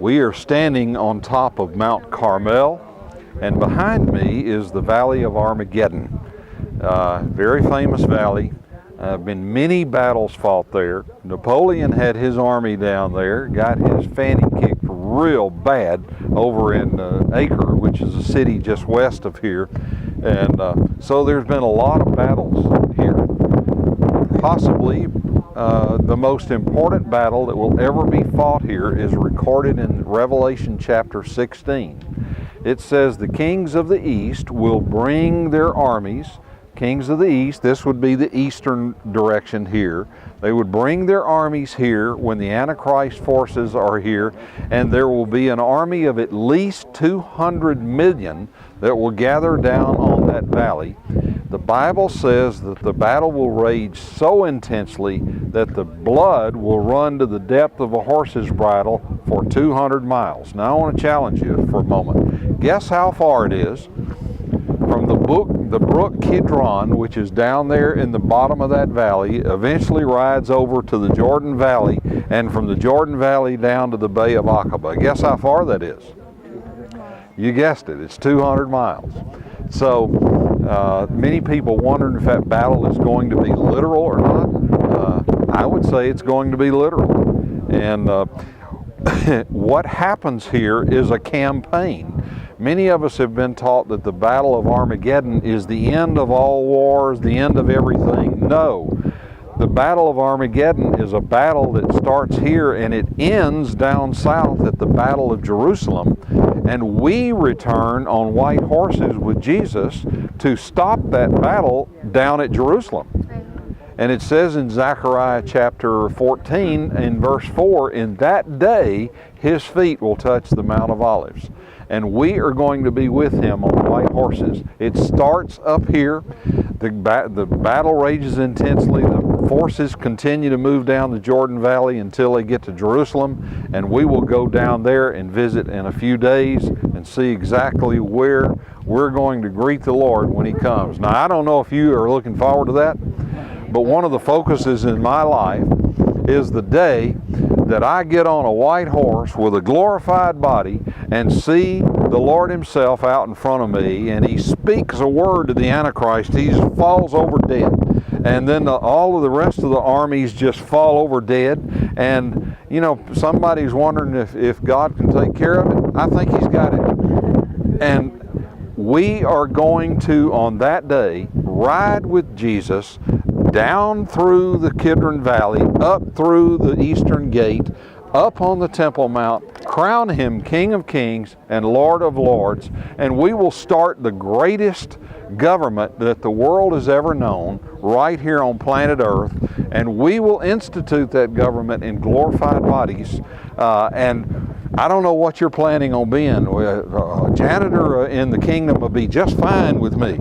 We are standing on top of Mount Carmel, and behind me is the Valley of Armageddon. Very famous valley. Been many battles fought there. Napoleon had his army down there, got his fanny kicked real bad over in Acre, which is a city just west of here. And so there's been a lot of battles here. Possibly the most important battle that will ever be fought here is recorded in Revelation chapter 16. It says the kings of the east will bring their armies. Kings of the east, this would be the eastern direction here. They would bring their armies here when the Antichrist forces are here, and there will be an army of at least 200 million that will gather down on that valley. The Bible says that the battle will rage so intensely that the blood will run to the depth of a horse's bridle for 200 miles. Now I want to challenge you for a moment. Guess how far it is from the brook Kidron, which is down there in the bottom of that valley, eventually rides over to the Jordan Valley, and from the Jordan Valley down to the Bay of Aqaba. Guess how far that is? You guessed it, it's 200 miles. So many people wondering if that battle is going to be literal or not. I would say it's going to be literal. And what happens here is a campaign. Many of us have been taught that the Battle of Armageddon is the end of all wars, the end of everything. No. The Battle of Armageddon is a battle that starts here and it ends down south at the Battle of Jerusalem. And we return on white horses with Jesus to stop that battle down at Jerusalem. And it says in Zechariah chapter 14 in verse 4, in that day his feet will touch the Mount of Olives. And we are going to be with him on white horses. It starts up here. The battle rages intensely. The forces continue to move down the Jordan Valley until they get to Jerusalem. And we will go down there and visit in a few days and see exactly where we're going to greet the Lord when he comes. Now, I don't know if you are looking forward to that, but one of the focuses in my life is the day that I get on a white horse with a glorified body and see the Lord himself out in front of me, and he speaks a word to the Antichrist. He falls over dead. And then all of the rest of the armies just fall over dead. And, you know, somebody's wondering if God can take care of it. I think he's got it. And we are going to, on that day, ride with Jesus down through the Kidron Valley, up through the eastern gate, up on the Temple Mount, crown him King of Kings and Lord of Lords, and we will start the greatest government that the world has ever known right here on planet Earth, and we will institute that government in glorified bodies. And I don't know what you're planning on being. A janitor in the kingdom will be just fine with me.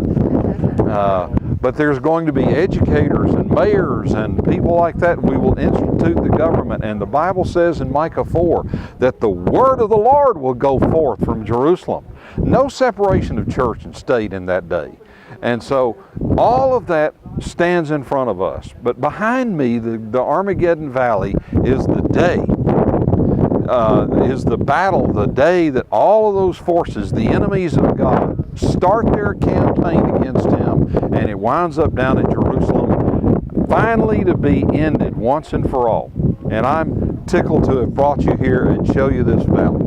But there's going to be educators and mayors and people like that. We will institute the government. And the Bible says in Micah 4 that the word of the Lord will go forth from Jerusalem. No separation of church and state in that day. And so all of that stands in front of us. But behind me, the Armageddon Valley is the day. Is the battle, the day that all of those forces, the enemies of God, start their campaign against him, and it winds up down in Jerusalem, finally to be ended once and for all. And I'm tickled to have brought you here and show you this valley.